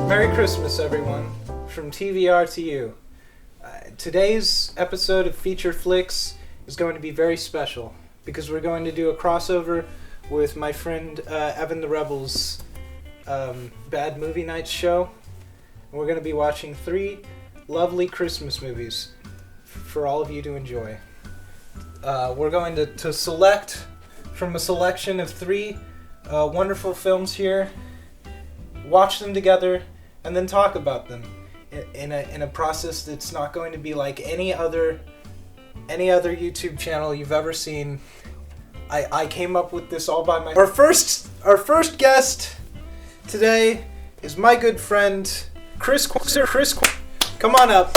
Merry Christmas, everyone, from TVR to you. Today's episode of Feature Flicks is going to be very special because we're going to do a crossover with my friend Evan the Rebel's Bad Movie Nights show. And we're going to be watching 3 lovely Christmas movies for all of you to enjoy. We're going to select from a selection of 3 wonderful films here, watch them together, and then talk about them in a process that's not going to be like any other YouTube channel you've ever seen. I came up with this all by myself. Our first guest today is my good friend Chris. Come on up.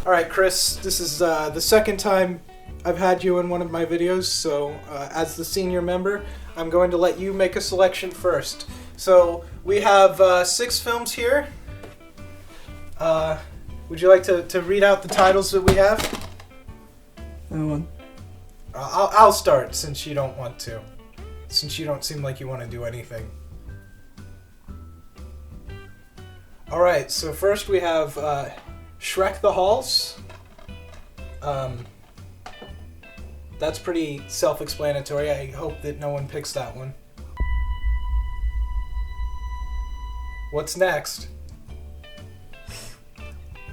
All right, Chris. This is the second time I've had you in one of my videos, so as the senior member, I'm going to let you make a selection first. So we have 6 films here. Would you like to read out the titles that we have? That one. I'll start since you don't want to. Since you don't seem like you want to do anything. Alright, so first we have Shrek the Halls. That's pretty self-explanatory. I hope that no one picks that one. What's next?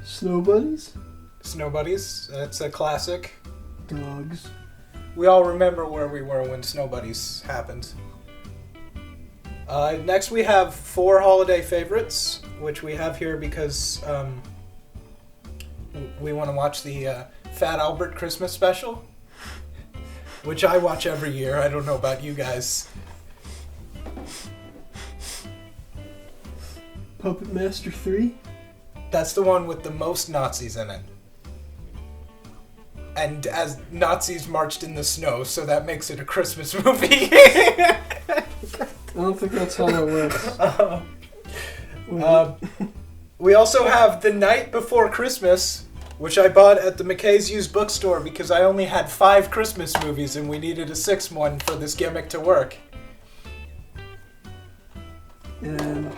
Snow Buddies? Snow Buddies. That's a classic. Dogs. We all remember where we were when Snow Buddies happened. Next we have 4 holiday favorites, which we have here because we want to watch the Fat Albert Christmas special, which I watch every year. I don't know about you guys. Puppet Master 3? That's the one with the most Nazis in it. And as Nazis marched in the snow, so that makes it a Christmas movie. I don't think that's how that works. We also have The Night Before Christmas, which I bought at the McKay's used bookstore because I only had 5 Christmas movies and we needed a 6th one for this gimmick to work. And,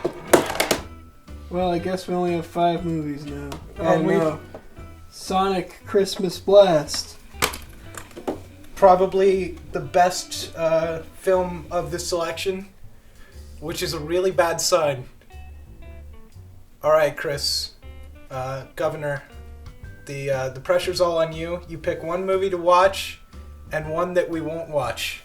well, I guess we only have 5 movies now. And no. Sonic Christmas Blast. Probably the best film of this selection, which is a really bad sign. Alright, Chris. Governor. The pressure's all on you. You pick one movie to watch and one that we won't watch.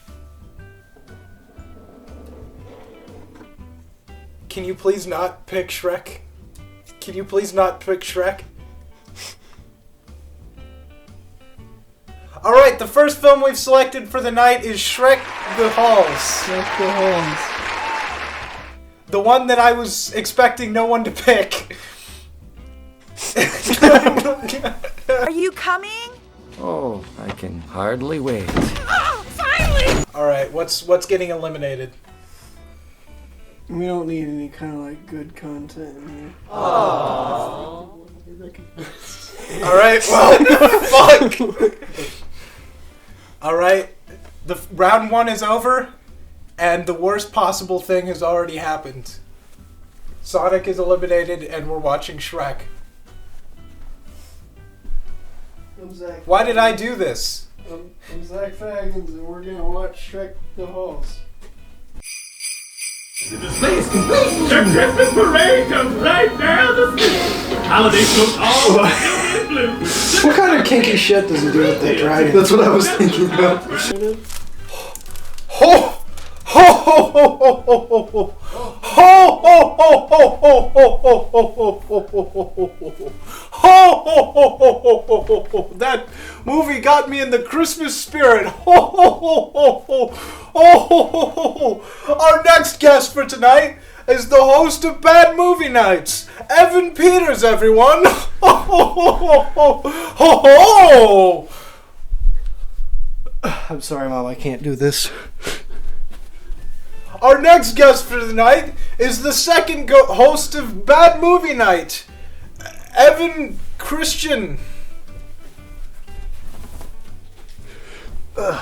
Can you please not pick Shrek? Can you please not pick Shrek? Alright, the first film we've selected for the night is Shrek the Halls. Shrek the Halls. The one that I was expecting no one to pick. Are you coming? Oh, I can hardly wait. Oh, finally! Alright, what's getting eliminated? We don't need any kind of like good content in here. Alright, well, fuck! Alright, the round 1 is over, and the worst possible thing has already happened. Sonic is eliminated, and we're watching Shrek. I'm Zach. Why did I do this? I'm Zach Faggins, and we're gonna watch Shrek the Halls. The space complete. The Christmas parade comes right down the street. Holiday smoke all silver and blue. What kind of kinky shit does he do with that dragon? That's what I was thinking about. Ho! Ho ho ho ho ho ho ho! Ho ho ho ho ho ho ho ho ho ho ho ho ho! That movie got me in the Christmas spirit. Ho ho ho ho ho! Oh ho ho ho ho! Our next guest for tonight is the host of Bad Movie Nights, Evan Peters. Everyone! Ho ho ho ho ho ho! I'm sorry, Mom, I can't do this. Our next guest for the night is the second host of Bad Movie Night, Evan Christian. Ho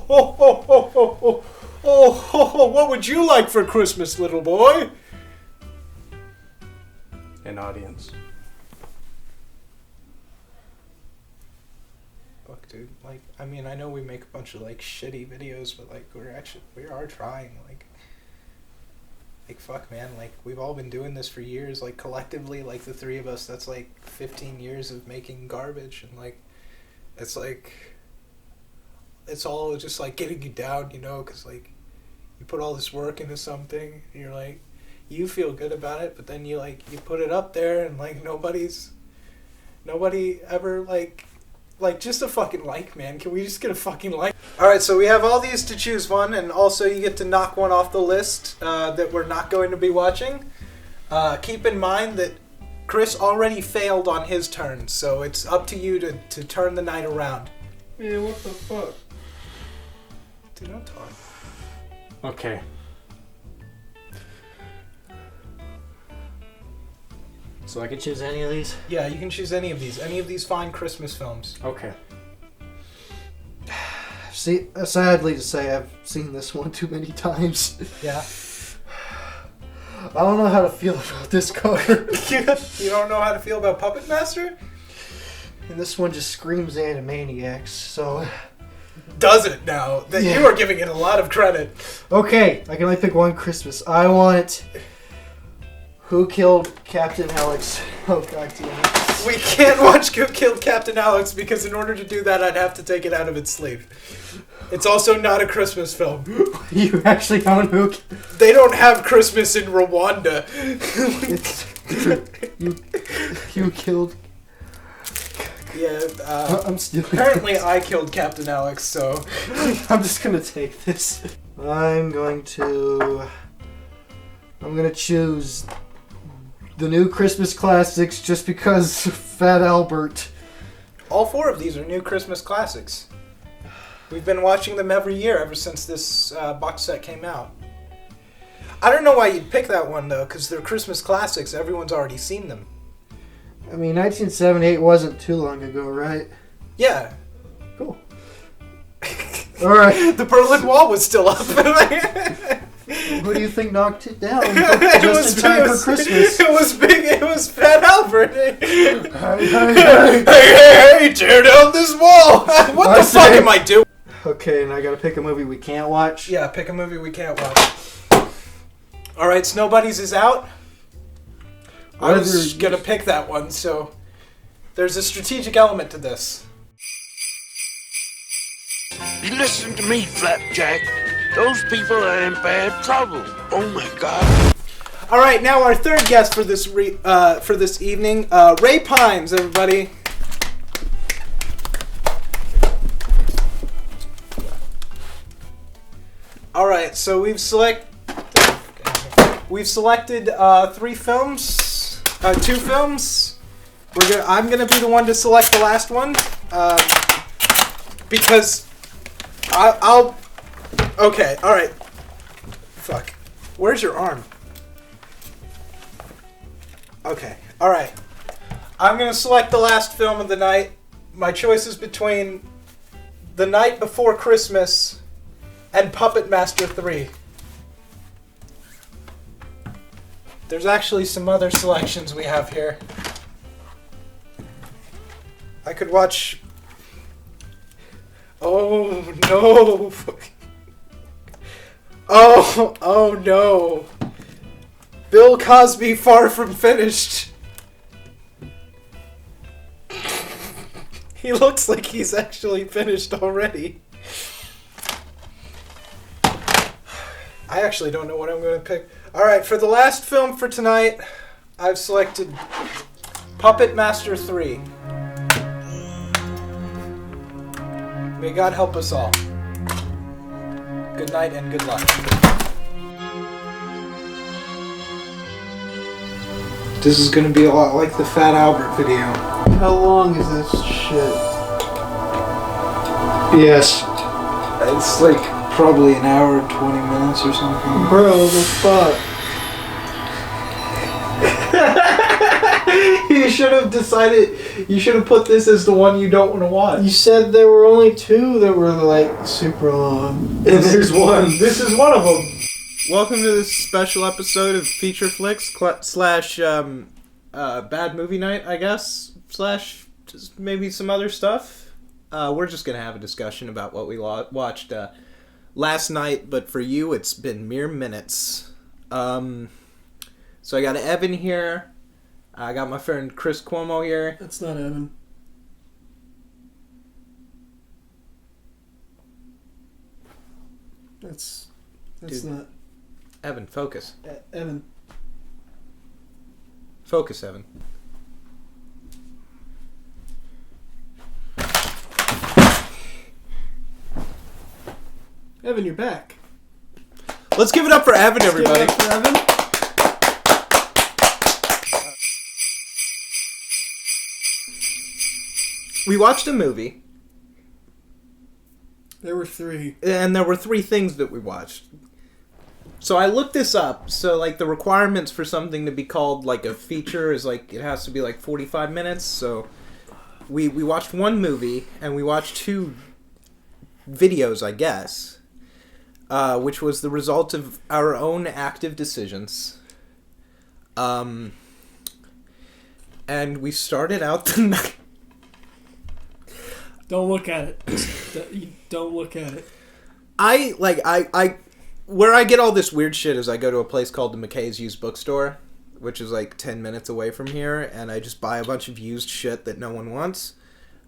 ho ho ho ho Oh, what would you like for Christmas, little boy? An audience. Fuck, dude. Like, I mean, I know we make a bunch of, like, shitty videos, but, like, we are trying, like, fuck, man, like, we've all been doing this for years, like, collectively, like, the three of us, that's, like, 15 years of making garbage, and, like, it's, like, it's all just, like, getting you down, you know, because, like, you put all this work into something, and you're, like, you feel good about it, but then you, like, you put it up there, and, like, nobody ever, like, just a fucking like, man. Can we just get a fucking like? Alright, so we have all these to choose one, and also you get to knock one off the list that we're not going to be watching. Keep in mind that Chris already failed on his turn, so it's up to you to turn the night around. Man, what the fuck? Dude, don't talk. Okay. So I can choose any of these? Yeah, you can choose any of these. Any of these fine Christmas films. Okay. See, sadly to say, I've seen this one too many times. Yeah. I don't know how to feel about this cover. You don't know how to feel about Puppet Master? And this one just screams Animaniacs, so... Does it now? That Yeah. You are giving it a lot of credit. Okay, I can only pick one Christmas. I want... Who Killed Captain Alex? Oh, god damn it. We can't watch Who Killed Captain Alex because in order to do that, I'd have to take it out of its sleeve. It's also not a Christmas film. You actually own Who... They don't have Christmas in Rwanda. It's... you killed... Yeah, I'm still... apparently I killed Captain Alex, so... I'm just gonna take this. I'm gonna choose the new Christmas classics just because Fat Albert. All four of these are new Christmas classics. We've been watching them every year ever since this box set came out. I don't know why you'd pick that one, though, because they're Christmas classics. Everyone's already seen them. I mean, 1978 wasn't too long ago, right? Yeah. Cool. Alright. The Berlin Wall was still up. Who do you think knocked it down? It Just in time for Christmas. It was big. It was Fat Albert. Hey, Hey. hey, tear down this wall. What the fuck am I doing? Okay, and I gotta pick a movie we can't watch. Yeah, pick a movie we can't watch. Alright, Snow Buddies is out. I was gonna pick that one, so there's a strategic element to this. You listen to me, Flapjack. Those people are in bad trouble. Oh my God. All right, now our third guest for this evening, Ray Pimes, everybody. All right, so we've selected three films, two films. I'm gonna be the one to select the last one because I'll. Okay, all right. Fuck. Where's your arm? Okay, all right. I'm gonna select the last film of the night. My choice is between The Night Before Christmas and Puppet Master 3. There's actually some other selections we have here. I could watch... Oh, no. Oh no. Bill Cosby, Far From Finished. He looks like he's actually finished already. I actually don't know what I'm going to pick. Alright, for the last film for tonight, I've selected Puppet Master 3. May God help us all. Good night and good luck. This is going to be a lot like the Fat Albert video. How long is this shit? Yes. It's like probably an hour and 20 minutes or something. Bro, the fuck? You should have decided. You should have put this as the one you don't want to watch. You said there were only 2 that were like super long. And there's one. This is one of them. Welcome to this special episode of Feature Flicks slash Bad Movie Night, I guess, slash just maybe some other stuff. We're just gonna have a discussion about what we watched last night, but for you, it's been mere minutes. So I got Evan here. I got my friend Chris Cuomo here. That's not Evan. That's Dude. not Evan, focus. Evan. Focus, Evan. Evan, you're back. Let's give it up for Evan, everybody. Give it up for Evan. We watched a movie. There were 3. And there were 3 things that we watched. So I looked this up. So, like, the requirements for something to be called, like, a feature is, like, it has to be, like, 45 minutes. So we watched one movie, and we watched 2 videos, I guess, which was the result of our own active decisions. And we started out the night... Don't look at it. Don't look at it. Where I get all this weird shit is I go to a place called the McKay's Used Bookstore, which is like 10 minutes away from here, and I just buy a bunch of used shit that no one wants.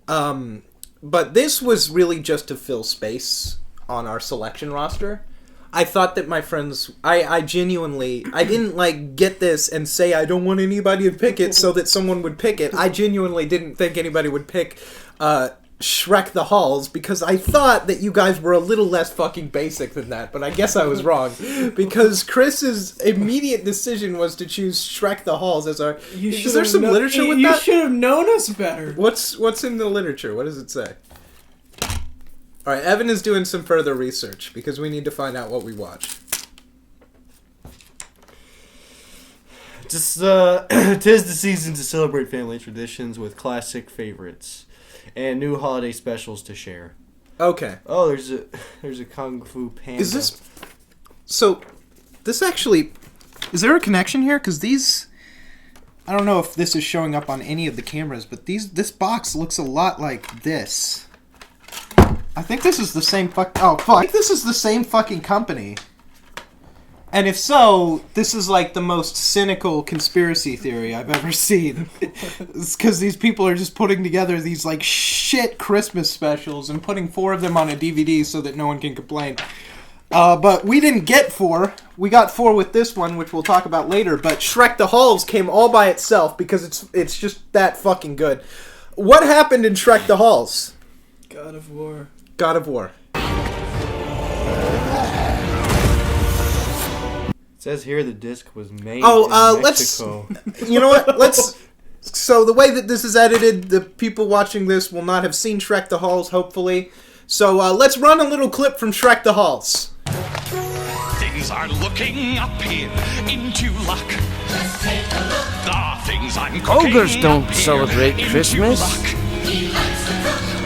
But this was really just to fill space on our selection roster. I thought that my friends... I genuinely... I didn't, like, get this and say I don't want anybody to pick it so that someone would pick it. I genuinely didn't think anybody would pick... Shrek the Halls, because I thought that you guys were a little less fucking basic than that, but I guess I was wrong, because Chris's immediate decision was to choose Shrek the Halls as our... Is there some literature with that? You should have known us better. What's in the literature? What does it say? Alright, Evan is doing some further research, because we need to find out what we watched. Just, 'tis the season to celebrate family traditions with classic favorites and new holiday specials to share. Okay. Oh, there's a Kung Fu Panda. Is this... So, this actually... Is there a connection here? Because these... I don't know if this is showing up on any of the cameras, but this box looks a lot like this. I think this is the same Oh, fuck. I think this is the same fucking company. And if so, this is like the most cynical conspiracy theory I've ever seen. It's because these people are just putting together these like shit Christmas specials and putting 4 of them on a DVD so that no one can complain. But we didn't get 4. We got 4 with this one, which we'll talk about later. But Shrek the Halls came all by itself because it's just that fucking good. What happened in Shrek the Halls? God of War. God of War. It says here the disc was made in Mexico. Mexico. You know what? So the way that this is edited, the people watching this will not have seen Shrek the Halls, hopefully. So let's run a little clip from Shrek the Halls. Things are looking up here into luck. Let's take a look. The things I'm cooking Ogres don't up celebrate here into Christmas. luck.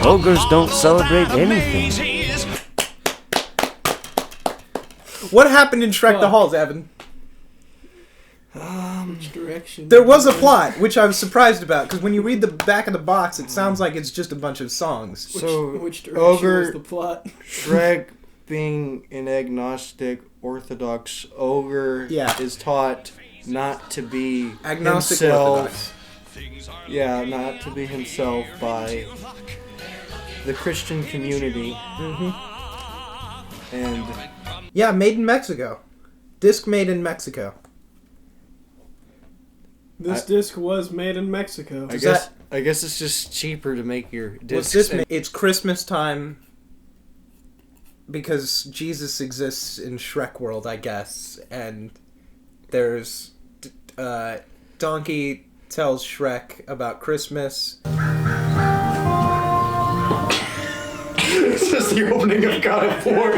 Ogres don't celebrate anything. What happened in Shrek the Halls, Evan? Which direction? There was a plot, which I was surprised about, because when you read the back of the box, it sounds like it's just a bunch of songs. Which direction Ogre, was the plot? Shrek, being an agnostic Orthodox ogre, is taught not to be agnostic himself. Orthodox. Yeah, not to be himself by the Christian community. And yeah, made in Mexico. Disc made in Mexico. This disc was made in Mexico. I guess it's just cheaper to make your discs. It's Christmas time because Jesus exists in Shrek world, I guess, and there's Donkey tells Shrek about Christmas. This is the opening of God of War.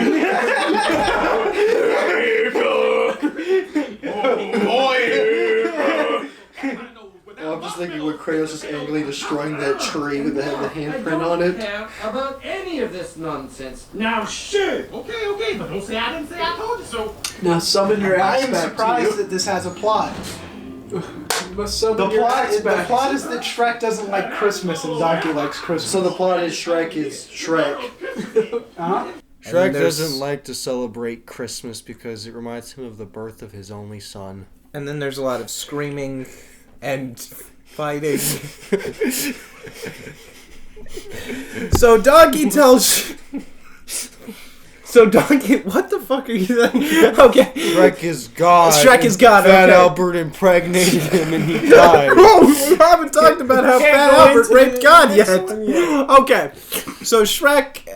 I'm just thinking when Kratos is angrily destroying that tree with the handprint on it. I don't care about any of this nonsense. Now, sure. Okay, but don't say I didn't say I told you so. Now summon your I axe am back surprised to you. that this has a plot. You must summon The your axe plot back. is that Shrek doesn't like Christmas and Donkey likes Christmas. So the plot is Shrek is Shrek. Uh-huh. Shrek there's- doesn't like to celebrate Christmas because it reminds him of the birth of his only son. And then there's a lot of screaming and fighting. So Donkey tells... So Donkey... What the fuck are you saying? Okay. Shrek is God. Shrek is God, Fat okay. Albert impregnated him and he died. Oh, we haven't talked about how Fat Albert raped God yet. Okay. So Shrek...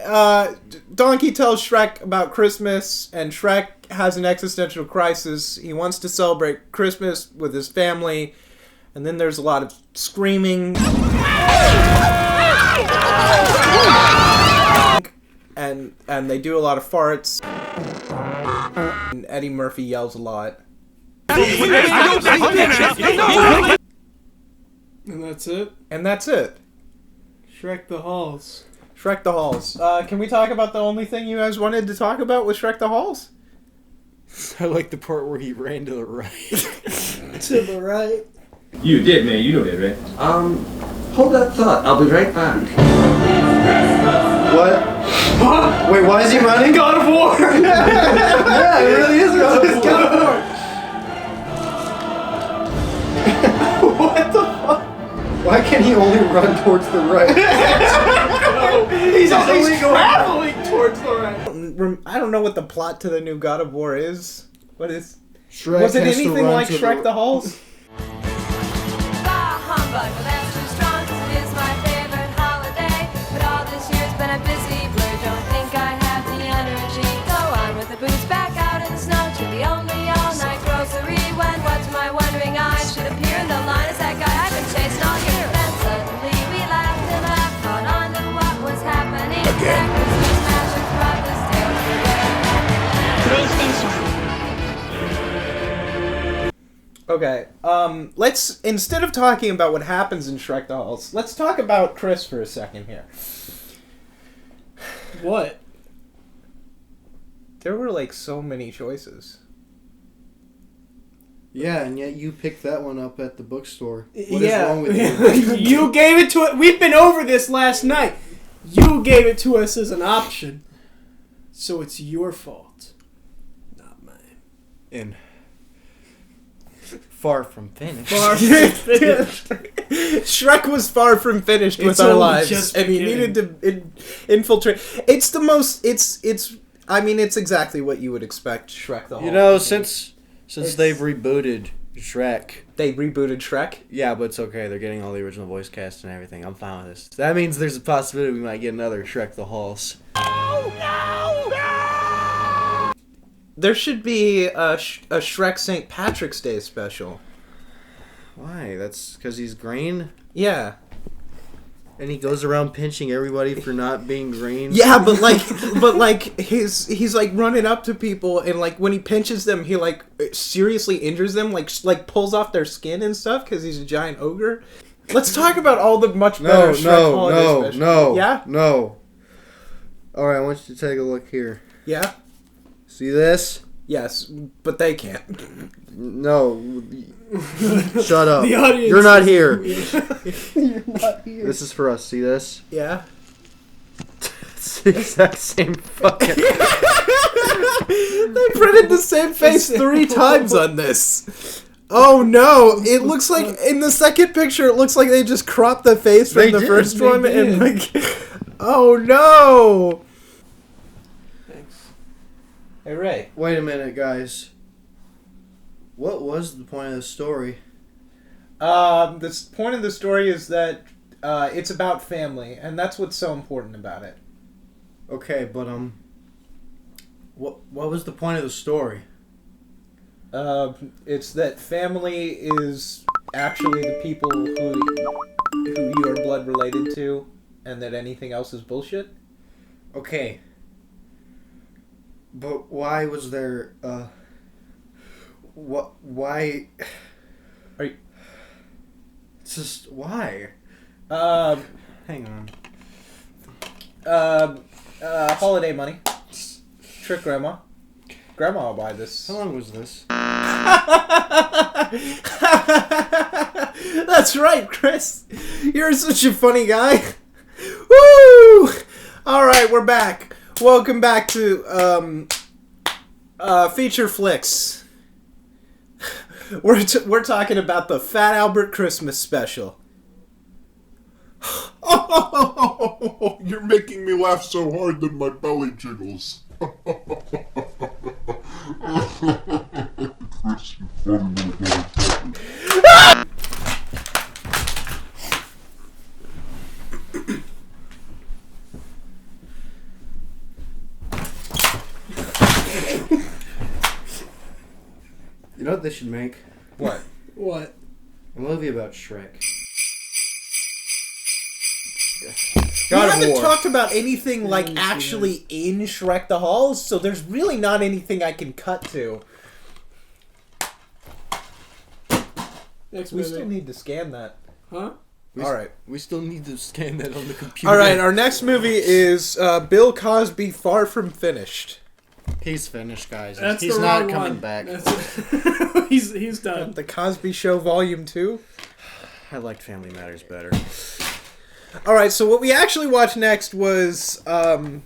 Donkey tells Shrek about Christmas, and Shrek has an existential crisis. He wants to celebrate Christmas with his family, and then there's a lot of screaming. And they do a lot of farts. And Eddie Murphy yells a lot. And that's it. And that's it. Shrek the Halls. Shrek the Halls. Can we talk about the only thing you guys wanted to talk about with Shrek the Halls? I like the part where he ran to the right. To the right. You did, man. You know that, right? Hold that thought. I'll be right back. What? Wait, why is he running? God of War! Yeah, it really is God of War. What the fuck? Why can't he only run towards the right? He's traveling towards the right. I don't know what the plot to the new God of War is. What is? Shrek Was it has to anything run like to Shrek the Halls? Bah humbug, well that's too strong 'cause it is my favorite holiday. But all this year's been a busy blur, don't think I have the energy. Go on with the boots back out in the snow to the only all-night grocery. When what's my wondering eyes should appear in the line as that guy I've been chasing all year. Then suddenly we laughed and laughed, caught on to what was happening. Again. Christmas magic brought this tale to Okay, let's, instead of talking about what happens in Shrek the Halls, let's talk about Chris for a second here. What? There were, like, so many choices. Yeah, and yet you picked that one up at the bookstore. What is Yeah. wrong with you? You gave it to it. We've been over this last night. You gave it to us as an option. So it's your fault. Not mine. And far from finished. Shrek was far from finished with It's our only lives, just and he beginning. needed to infiltrate. It's the most. I mean, it's exactly what you would expect. Shrek the Halls. You know, to be. since It's- they've rebooted Shrek. They rebooted Shrek. Yeah, but it's okay. They're getting all the original voice cast and everything. I'm fine with this. That means there's a possibility we might get another Shrek the Halls. There should be a Shrek St. Patrick's Day special. Why? That's because he's green? Yeah. And he goes around pinching everybody for not being green? Yeah, but like he's like running up to people, and like when he pinches them, he like seriously injures them, like pulls off their skin and stuff because he's a giant ogre. Let's talk about all the much better Shrek holiday specials. Yeah? No. Alright, I want you to take a look here. Yeah? See this? Yes, but they can't. No. Shut up. The audience You're not here. You're not here. This is for us. See this? Yeah? It's the exact same fucking... They printed the same face 3 times on this. Oh no! It looks like in the second picture, it looks like they just cropped the face from the first one, and like, oh no! Thanks. Hey Ray. Wait a minute, guys. What was the point of the story? The point of the story is that it's about family, and that's what's so important about it. Okay, but what was the point of the story? It's that family is actually the people who you are blood related to, and that anything else is bullshit. Okay. But why was there, why... Are you... It's just why? Hang on. Holiday money. Trick Grandma. Grandma will buy this. How long was this? That's right, Chris. You're such a funny guy. Woo! All right, we're back. Welcome back to Feature Flicks. We're talking about the Fat Albert Christmas special. Oh, you're making me laugh so hard that my belly jiggles. Chris, you funny little motherfucker. You know what they should make? What? What? A movie about Shrek. We haven't talked about anything like actually in Shrek the Halls, so there's really not anything I can cut to. We still need to scan that. Huh? Alright. We still need to scan that on the computer. Alright, our next movie is Bill Cosby Far From Finished. He's finished, guys. That's He's the not wrong coming one. back. He's done. The Cosby Show Volume 2. I liked Family Matters better. Alright, so what we actually watched next was, and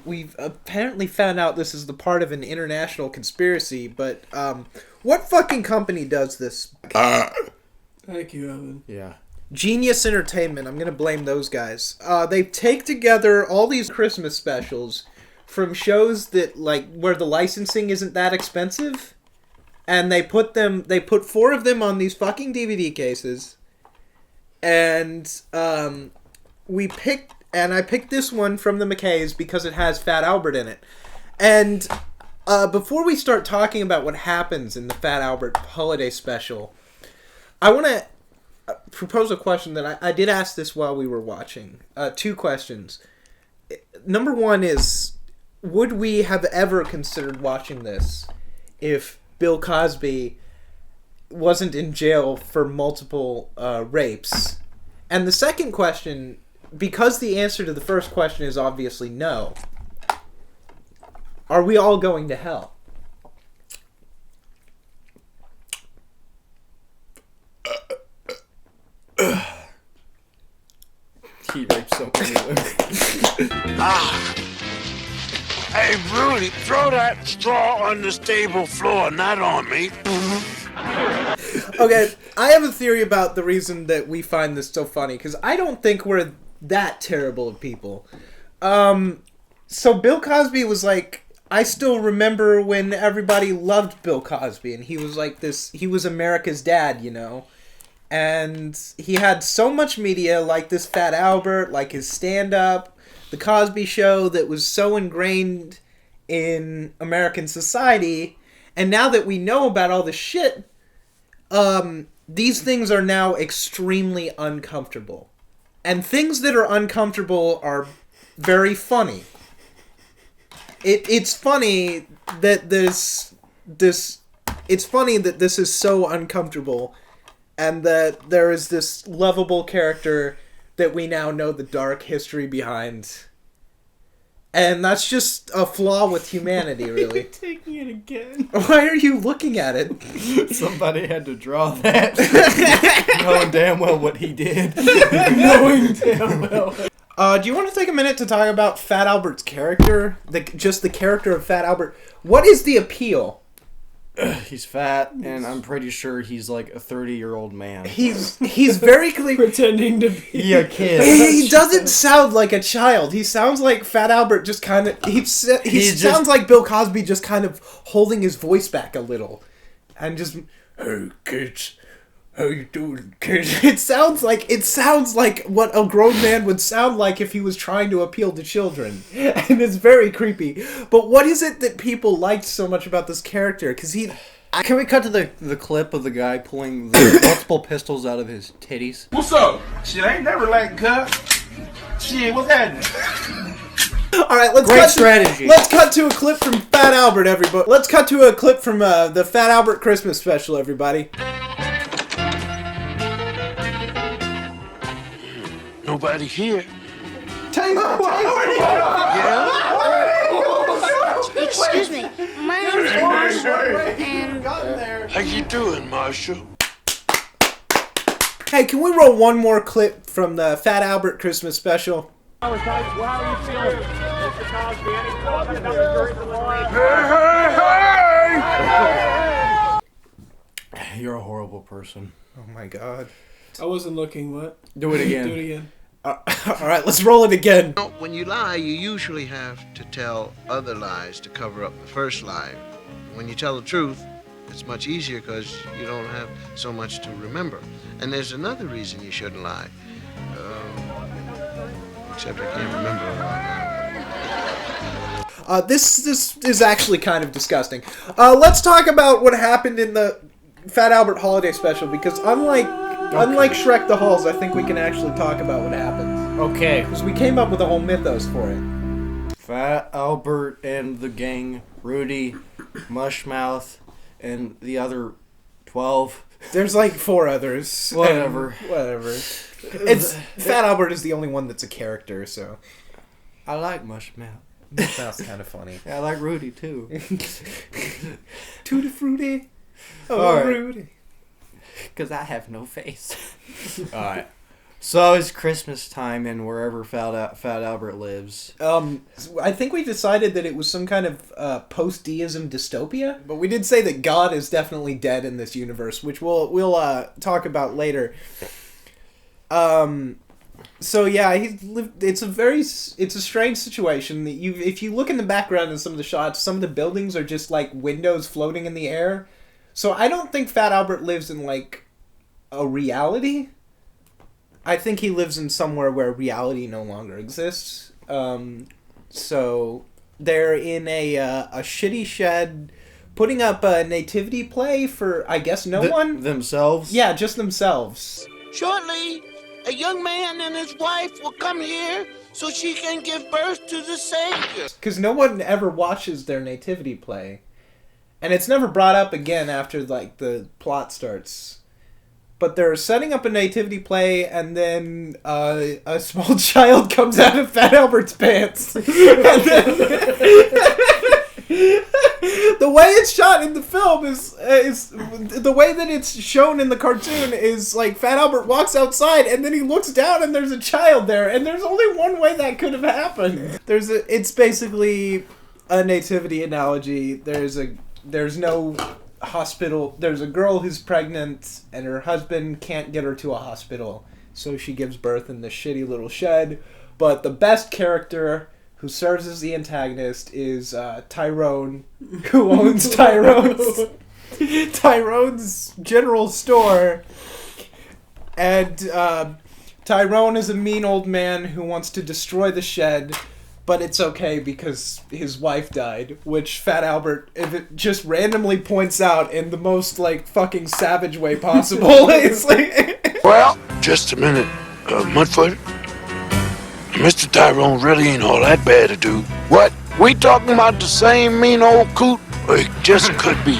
we've apparently found out this is the part of an international conspiracy, but, what fucking company does this? Thank you, Evan. Yeah. Genius Entertainment. I'm gonna blame those guys. They take together all these Christmas specials from shows that, like, where the licensing isn't that expensive, and they put 4 of them on these fucking DVD cases, and I picked this one from the McKays because it has Fat Albert in it. And before we start talking about what happens in the Fat Albert holiday special, I want to propose a question that I did ask this while we were watching. 2 questions. Number 1 is, would we have ever considered watching this if Bill Cosby wasn't in jail for multiple rapes? And the second question, because the answer to the first question is obviously no, are we all going to hell? He raped so many women. Hey, Rudy, throw that straw on the stable floor, not on me. Okay, I have a theory about the reason that we find this so funny, because I don't think we're that terrible of people. So Bill Cosby was like, I still remember when everybody loved Bill Cosby, and he was like this, he was America's dad, you know? And he had so much media, like this Fat Albert, like his stand-up, the Cosby Show, that was so ingrained in American society. And now that we know about all this shit, these things are now extremely uncomfortable. And things that are uncomfortable are very funny. It's funny that this is so uncomfortable, and that there is this lovable character that we now know the dark history behind. And that's just a flaw with humanity, really. Taking it again. Why are you looking at it? Somebody had to draw that. Knowing damn well what he did. Knowing damn well. Do you want to take a minute to talk about Fat Albert's character? Just the character of Fat Albert. What is the appeal? He's fat, and I'm pretty sure he's like a 30-year-old man. He's very clear. Pretending to be a kid. He doesn't sound like a child. He sounds like Fat Albert just kind of... He sounds like Bill Cosby just kind of holding his voice back a little. And just... Hey, kids. How you doing, kids? It sounds like what a grown man would sound like if he was trying to appeal to children. And it's very creepy. But what is it that people liked so much about this character? Because Can we cut to the clip of the guy pulling the multiple pistols out of his titties? What's up? Shit, I ain't never like cut. Shit, what's happening? Alright, let's cut to a clip from Fat Albert, everybody. Let's cut to a clip from the Fat Albert Christmas special, everybody. nobody here. Taylor! Yeah? Excuse me, my name is Marshall, and How you doing, Marshall? Hey, can we roll one more clip from the Fat Albert Christmas special? How are you feeling? Mr. Cosby, any thoughts about the jury delivery? You're a horrible person. Oh my god. I wasn't looking. What? Do it again. Do it again. Alright, let's roll it again. When you lie, you usually have to tell other lies to cover up the first lie. When you tell the truth, it's much easier because you don't have so much to remember. And there's another reason you shouldn't lie. Except I can't remember it right now. This is actually kind of disgusting. Let's talk about what happened in the Fat Albert holiday special, because unlike Shrek the Halls, I think we can actually talk about what happened. Okay. Because we came up with a whole mythos for it. Fat Albert and the gang, Rudy, Mushmouth, and the other 12. There's like 4 others. Whatever. Whatever. Fat Albert is the only one that's a character, so. I like Mushmouth. Mushmouth's kind of funny. Yeah, I like Rudy too. Tutti frutti. Oh, All right. Rudy. Because I have no face. Alright. So it's Christmas time and wherever Fat Albert lives. I think we decided that it was some kind of post-deism dystopia, but we did say that God is definitely dead in this universe, which we'll talk about later. So yeah, it's a strange situation that if you look in the background in some of the shots, some of the buildings are just like windows floating in the air. So I don't think Fat Albert lives in like a reality. I think he lives in somewhere where reality no longer exists. So they're in a shitty shed, putting up a nativity play for, I guess, no one? Themselves? Yeah, just themselves. Shortly, a young man and his wife will come here so she can give birth to the Savior. Because no one ever watches their nativity play. And it's never brought up again after, like, the plot starts. But they're setting up a nativity play, and then a small child comes out of Fat Albert's pants. And then the way it's shot in the film is the way that it's shown in the cartoon is like Fat Albert walks outside, and then he looks down, and there's a child there, and there's only one way that could have happened. It's basically a nativity analogy. There's no hospital. There's a girl who's pregnant and her husband can't get her to a hospital, so she gives birth in this shitty little shed. But the best character who serves as the antagonist is Tyrone, who owns Tyrone's general store. And Tyrone is a mean old man who wants to destroy the shed, but it's okay because his wife died, which Fat Albert just randomly points out in the most, like, fucking savage way possible. It's like... Well, just a minute, Mudfoot. Mr. Tyrone really ain't all that bad to do. What? We talking about the same mean old coot? Or it just could be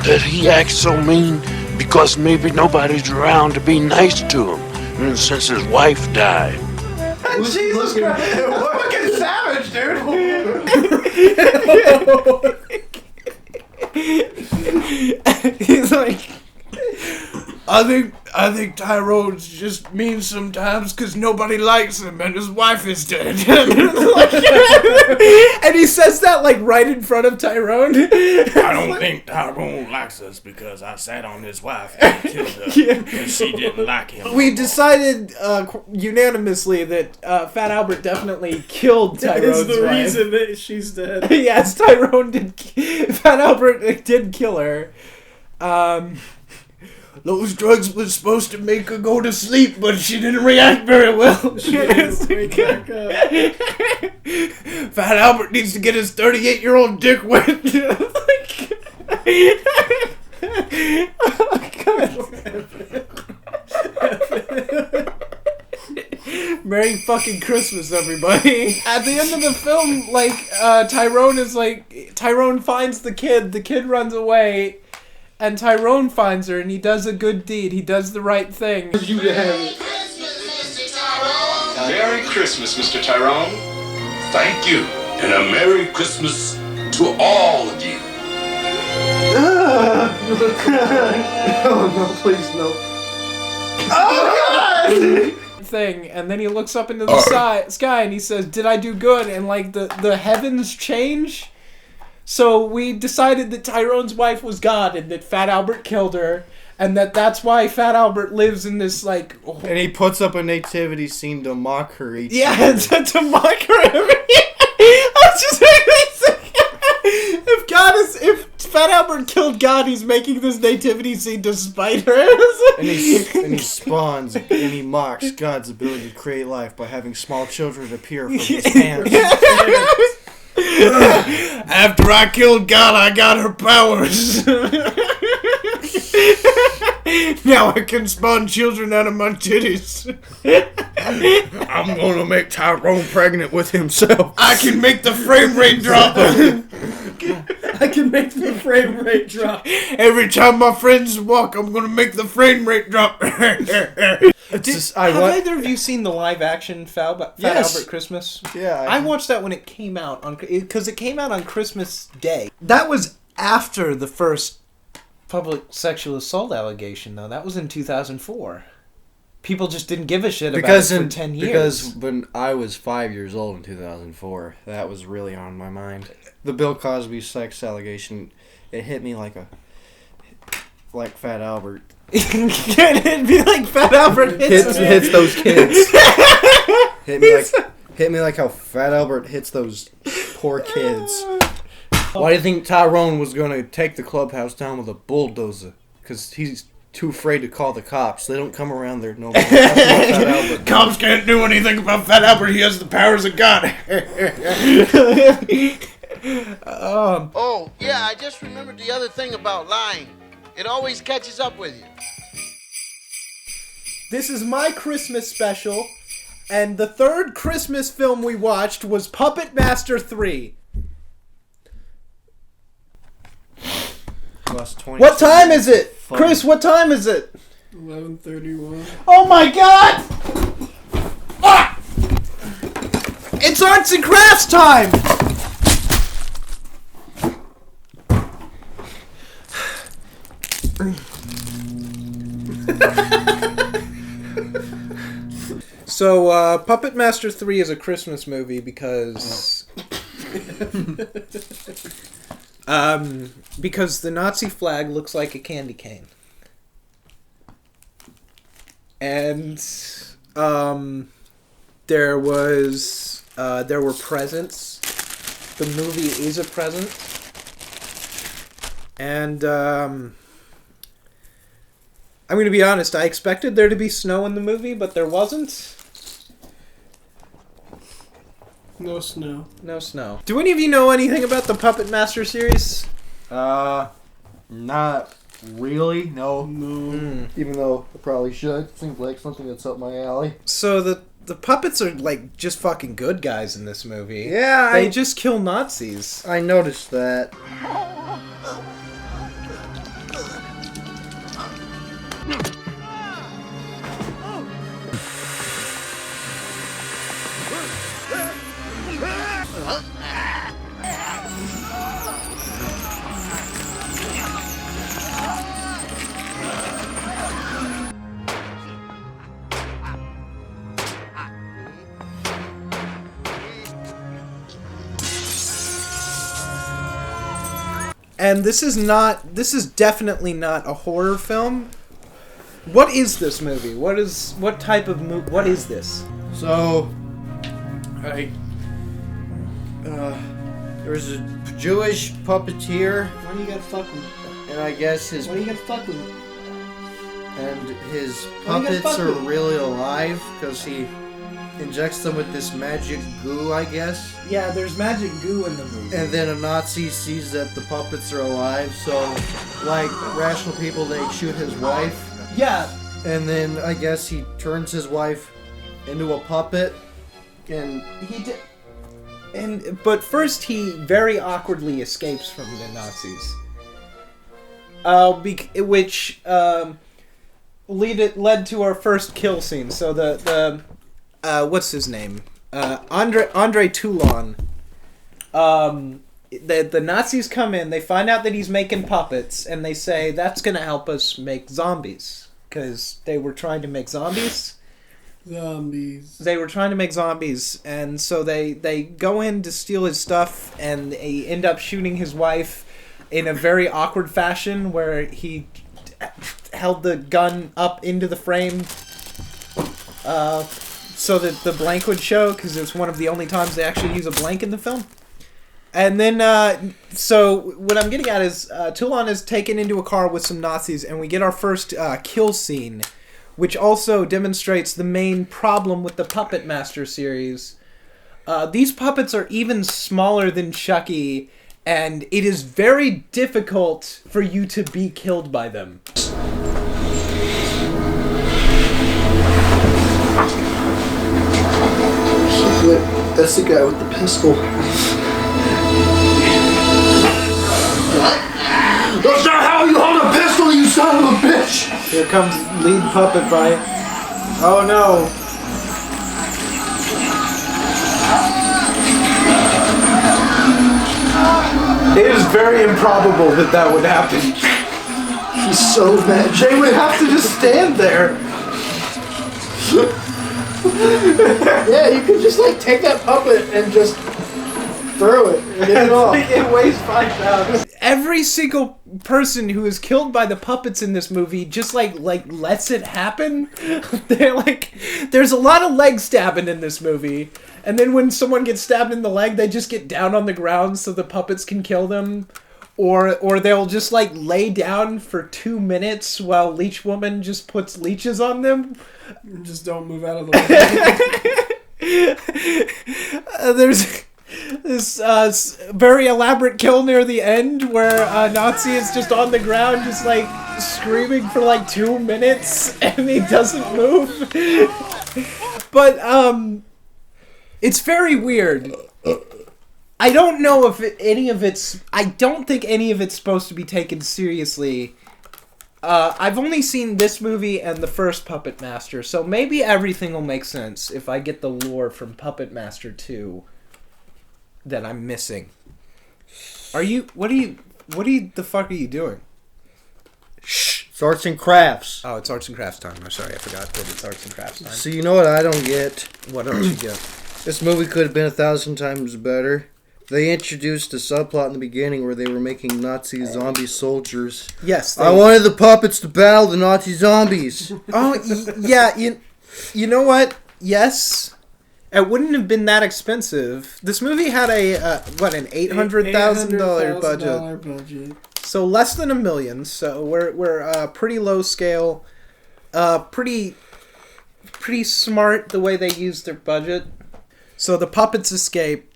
that he acts so mean because maybe nobody's around to be nice to him since his wife died. Jesus Christ! Fucking savage, dude! He's like, I think Tyrone's just mean sometimes because nobody likes him and his wife is dead. And he says that like right in front of Tyrone. I don't think Tyrone likes us because I sat on his wife and killed her because she didn't like him. We decided unanimously that Fat Albert definitely killed Tyrone's wife. That is the reason that she's dead. Yes, Fat Albert did kill her. Those drugs were supposed to make her go to sleep, but she didn't react very well. She didn't wake back up. Fat Albert needs to get his 38-year-old dick wet. Oh, God. Merry fucking Christmas, everybody. At the end of the film, Tyrone finds the kid runs away, and Tyrone finds her, and he does a good deed. He does the right thing. You have it. Christmas, Mr. Tyrone. Thank you, and a Merry Christmas to all of you. Oh no, please no. Thing, and then he looks up into the sky and he says, "Did I do good?" And like the heavens change. So we decided that Tyrone's wife was God and that Fat Albert killed her, and that's why Fat Albert lives in this like. And he puts up a nativity scene to mock her each Yeah, year. to mock her. I was just if Fat Albert killed God, he's making this nativity scene to spite her. And he spawns and he mocks God's ability to create life by having small children appear from his pants. After I killed God, I got her powers. Now I can spawn children out of my titties. I'm gonna make Tyrone pregnant with himself. I can make the frame rate drop. I can make the frame rate drop. Every time my friends walk, I'm gonna make the frame rate drop. Have either of you seen the live action Fat Albert Christmas? Yeah, I watched that when it came out because it came out on Christmas Day. That was after the first public sexual assault allegation, though. That was in 2004. People just didn't give a shit about it for 10 years. Because when I was 5 years old in 2004, that was really on my mind. The Bill Cosby sex allegation, it hit me like Fat Albert. It'd be like Fat Albert hits those kids. hit me like how Fat Albert hits those poor kids. Why do you think Tyrone was going to take the clubhouse down with a bulldozer? Because he's too afraid to call the cops. They don't come around there no more. Fat Albert. Cops can't do anything about Fat Albert. He has the powers of God. Oh, yeah, I just remembered the other thing about lying. It always catches up with you. This is my Christmas special, and the third Christmas film we watched was Puppet Master 3. What time is it? Fun. Chris, what time is it? 11:31. Oh my god! Ah! It's arts and crafts time! So, Puppet Master 3 is a Christmas movie because... because the Nazi flag looks like a candy cane. And, there were presents. The movie is a present. And, I'm gonna be honest, I expected there to be snow in the movie, but there wasn't. No snow. No snow. Do any of you know anything about the Puppet Master series? Not really, no. No. Even though I probably should. Seems like something that's up my alley. So the puppets are like just fucking good guys in this movie. Yeah, they just kill Nazis. I noticed that. And this is definitely not a horror film. What is this movie? What is this? So, there's a Jewish puppeteer. Why do you gotta fuck with me? And I guess his... Why do you gotta fuck with me? And his Why you gotta puppets fuck are with me? really alive because he injects them with this magic goo, I guess. Yeah, there's magic goo in the movie. And then a Nazi sees that the puppets are alive, so, like rational people, they shoot his wife. Yeah. And then I guess he turns his wife into a puppet, and he did. But first he very awkwardly escapes from the Nazis. Which led to our first kill scene. So what's his name? Andre Toulon. The Nazis come in, they find out that he's making puppets, and they say, that's going to help us make zombies. Because they were trying to make zombies. They were trying to make zombies, and so they go in to steal his stuff, and they end up shooting his wife in a very awkward fashion, where he held the gun up into the frame so that the blank would show, because it was one of the only times they actually use a blank in the film. And then, so what I'm getting at is Toulon is taken into a car with some Nazis, and we get our first kill scene, which also demonstrates the main problem with the Puppet Master series. These puppets are even smaller than Chucky, and it is very difficult for you to be killed by them. That's the guy with the pistol. That's not how you hold a pistol, you son of a bitch! Here comes lead puppet bite. Oh no. It is very improbable that that would happen. He's so mad. They would have to just stand there. Yeah, you could just like take that puppet and just throw it. Get it off. It weighs 5 pounds. Every single person who is killed by the puppets in this movie just like lets it happen. They're like, there's a lot of leg stabbing in this movie, and then when someone gets stabbed in the leg, they just get down on the ground so the puppets can kill them, or they'll just like lay down for 2 minutes while Leech Woman just puts leeches on them. Just don't move out of the way. There's this very elaborate kill near the end where Nazi is just on the ground just like screaming for like 2 minutes and he doesn't move. But it's very weird. I don't know if I don't think any of it's supposed to be taken seriously. I've only seen this movie and the first Puppet Master, so maybe everything will make sense if I get the lore from Puppet Master 2 that I'm missing. The fuck are you doing? Shh. It's arts and crafts. Oh, it's arts and crafts time. I'm sorry, I forgot that it's arts and crafts time. So you know what I don't get? What don't you get? This movie could have been 1,000 times better. They introduced a subplot in the beginning where they were making Nazi zombie soldiers. Yes. I wanted the puppets to battle the Nazi zombies. Oh, yeah. You know what? Yes. It wouldn't have been that expensive. This movie had an $800,000 budget. So less than $1 million. So we're pretty low scale. Pretty smart the way they used their budget. So the puppets escape.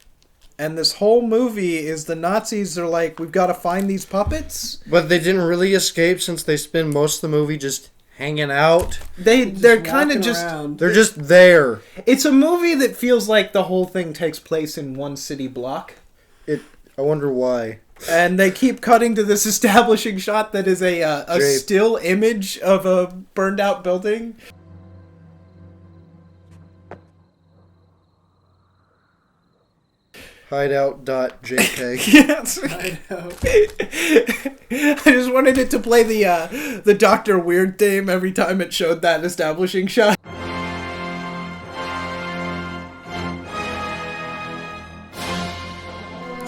And this whole movie is the Nazis are like, we've got to find these puppets. But they didn't really escape since they spend most of the movie just hanging out. They're kind of just... They're just there. It's a movie that feels like the whole thing takes place in one city block. I wonder why. And they keep cutting to this establishing shot that is a still image of a burned out building. Hideout.jk. Yes. Hideout. I just wanted it to play the Dr. Weird theme every time it showed that establishing shot.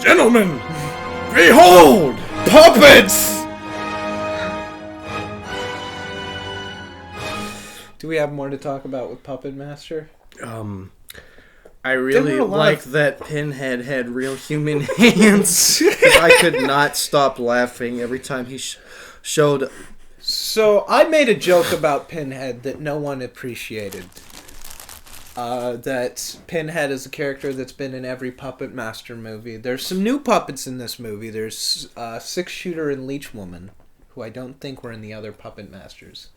Gentlemen, behold, puppets! Do we have more to talk about with Puppet Master? I really like that Pinhead had real human hands. I could not stop laughing every time he showed. So I made a joke about Pinhead that no one appreciated. That Pinhead is a character that's been in every Puppet Master movie. There's some new puppets in this movie. There's Six Shooter and Leech Woman, who I don't think were in the other Puppet Masters.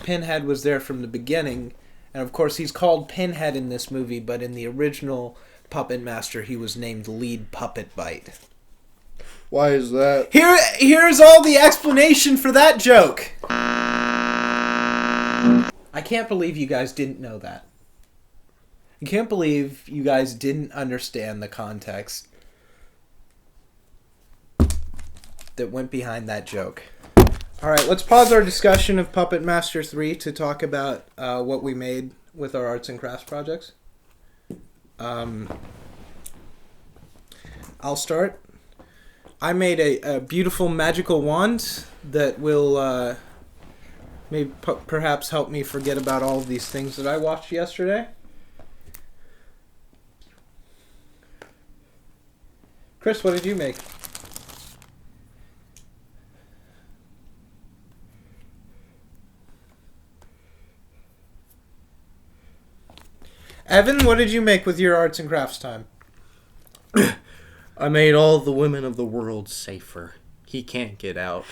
Pinhead was there from the beginning. And of course, he's called Pinhead in this movie, but in the original Puppet Master, he was named Lead Puppet Bite. Why is that? Here's all the explanation for that joke. I can't believe you guys didn't know that. You can't believe you guys didn't understand the context that went behind that joke. All right, let's pause our discussion of Puppet Master 3 to talk about what we made with our arts and crafts projects. I'll start. I made a beautiful magical wand that will maybe perhaps help me forget about all of these things that I watched yesterday. Chris, what did you make? Evan, what did you make with your arts and crafts time? I made all the women of the world safer. He can't get out.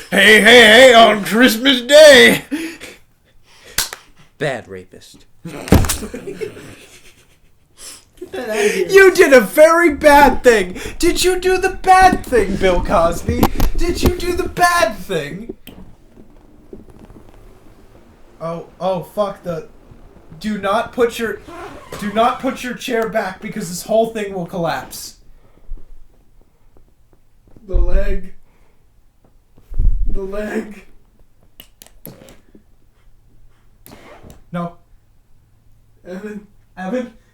Hey, on Christmas Day! Bad rapist. You did a very bad thing! Did you do the bad thing, Bill Cosby? Did you do the bad thing? Oh, fuck the... Do not put your chair back because this whole thing will collapse. The leg. No. Evan,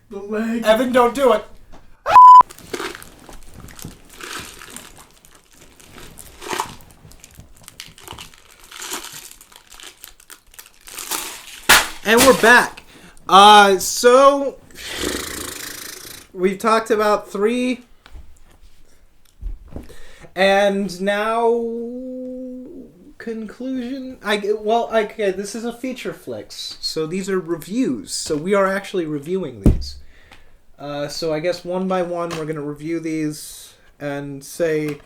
the leg. Evan, don't do it. And we're back. So we've talked about 3, and now conclusion. Okay, this is a feature flicks, so these are reviews. So we are actually reviewing these. So I guess one by one, we're gonna review these and say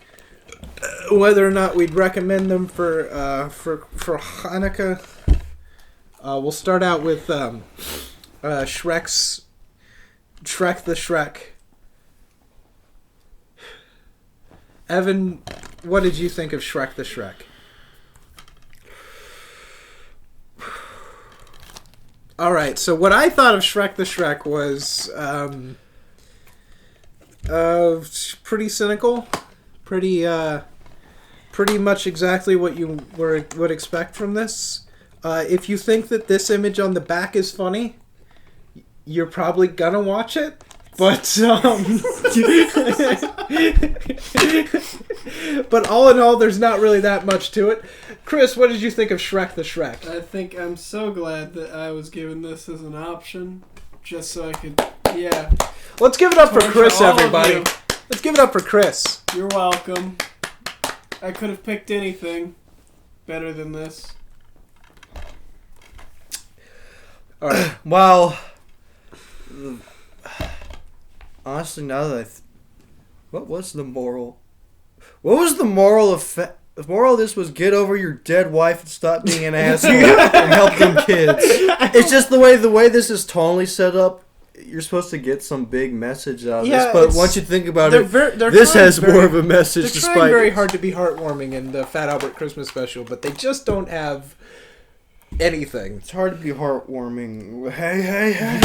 whether or not we'd recommend them for Hanukkah. We'll start out with Shrek the Shrek. Evan, what did you think of Shrek the Shrek? Alright, so what I thought of Shrek the Shrek was pretty cynical. Pretty much exactly what you would expect from this. If you think that this image on the back is funny, you're probably gonna watch it. But but all in all, there's not really that much to it. Chris, what did you think of Shrek the Shrek? I think I'm so glad that I was given this as an option, just so I could, Let's give it up for Chris, everybody. Let's give it up for Chris. You're welcome. I could have picked anything better than this. All right. Well, honestly, now that what was the moral? What was the moral of the moral of this was get over your dead wife and stop being an asshole and help them kids. It's just the way this is tonally set up. You're supposed to get some big message out of this, but once you think about it, this has more of a message. They're trying very hard to be heartwarming in the Fat Albert Christmas special, but they just don't have anything. It's hard to be heartwarming. Hey.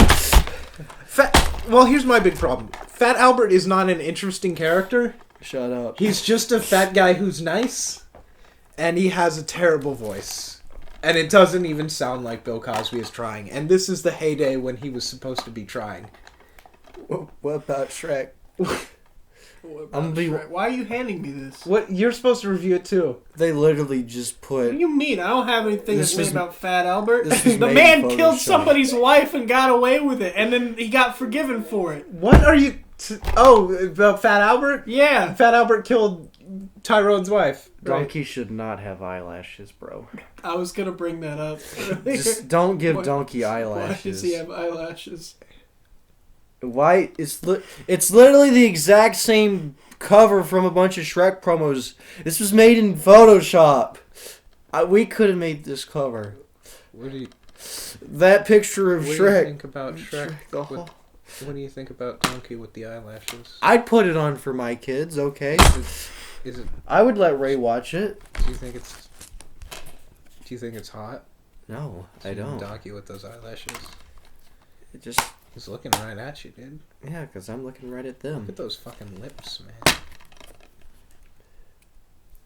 Well, here's my big problem. Fat Albert is not an interesting character. Shut up. He's just a fat guy who's nice, and he has a terrible voice. And it doesn't even sound like Bill Cosby is trying. And this is the heyday when he was supposed to be trying. What about Shrek? Shrek? Why are you handing me this? What? You're supposed to review it too. They literally just put... What do you mean? I don't have anything to say about Fat Albert. The man killed somebody's wife and got away with it, and then he got forgiven for it. What are you... about Fat Albert? Yeah. Fat Albert killed Tyrone's wife. Donkey should not have eyelashes, bro. I was going to bring that up. Just don't give Donkey eyelashes. Why does he have eyelashes? Why? It's literally the exact same cover from a bunch of Shrek promos. This was made in Photoshop. We could have made this cover. That picture of Shrek. What do you think about Shrek? What do you think about Donkey with the eyelashes? I'd put it on for my kids, okay? Is it? I would let Ray watch it. Do you think it's hot? No, I don't. Donkey with those eyelashes. It just... He's looking right at you, dude. Yeah, because I'm looking right at them. Look at those fucking lips, man.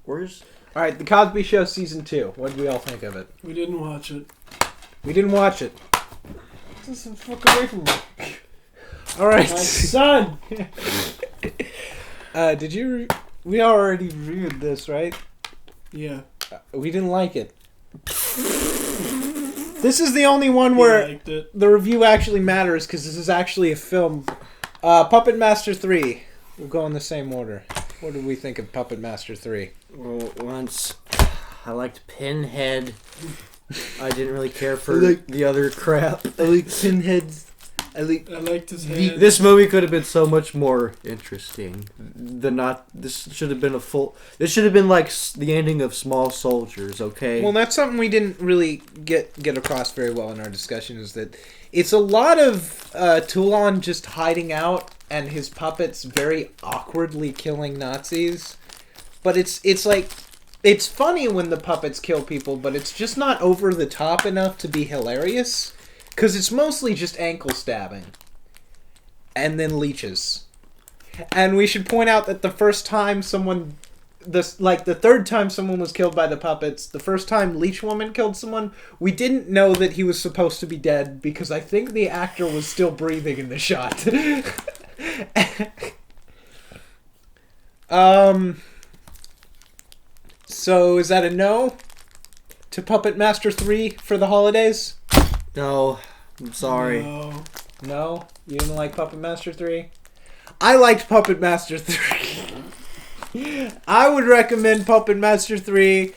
Where's... Alright, The Cosby Show Season 2. What did we all think of it? We didn't watch it. We didn't watch it. Just fuck away from me. Alright. My son! Did you... We already reviewed this, right? Yeah. We didn't like it. This is the only one where the review actually matters, because this is actually a film. Puppet Master 3. We'll go in the same order. What did we think of Puppet Master 3? Well, once I liked Pinhead. I didn't really care for the other crap. I like Pinhead's. I liked his head. This movie could have been so much more interesting. This should have been This should have been like the ending of Small Soldiers. Okay. Well, that's something we didn't really get across very well in our discussion. Is that it's a lot of Toulon just hiding out and his puppets very awkwardly killing Nazis. But it's like it's funny when the puppets kill people, but it's just not over the top enough to be hilarious. Because it's mostly just ankle stabbing. And then leeches. And we should point out that the first time someone... the third time someone was killed by the puppets, the first time Leech Woman killed someone, we didn't know that he was supposed to be dead because I think the actor was still breathing in the shot. So is that a no to Puppet Master 3 for the holidays? No, I'm sorry. No? You didn't like Puppet Master 3? I liked Puppet Master 3. I would recommend Puppet Master 3.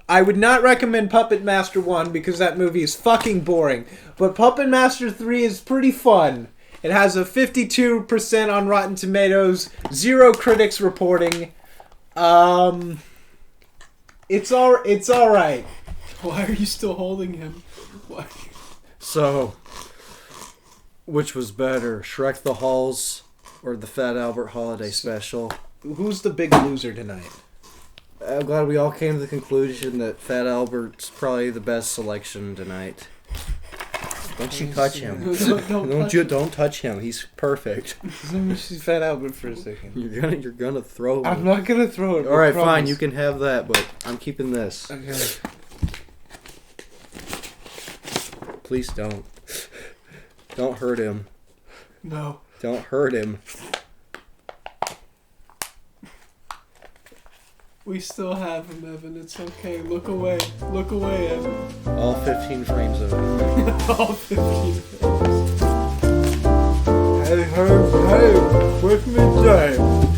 I would not recommend Puppet Master 1 because that movie is fucking boring. But Puppet Master 3 is pretty fun. It has a 52% on Rotten Tomatoes, 0 critics reporting. It's alright. Why are you still holding him? Why? So, which was better, Shrek the Halls or the Fat Albert Holiday Special? Who's the big loser tonight? I'm glad we all came to the conclusion that Fat Albert's probably the best selection tonight. Don't you touch him. Don't touch him. He's perfect. Let me see Fat Albert for a second. You're gonna throw him. I'm not gonna throw it. All right, fine. You can have that, but I'm keeping this. Okay. Please don't. Don't hurt him. No. Don't hurt him. We still have him, Evan. It's okay. Look away. Look away, Evan. All 15 frames of it. All 15 frames. Hey, with me, James.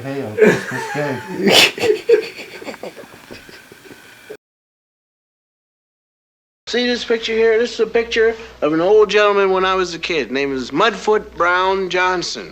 Hey, on Christmas Day. See this picture here? This is a picture of an old gentleman when I was a kid. Name is Mudfoot Brown Johnson.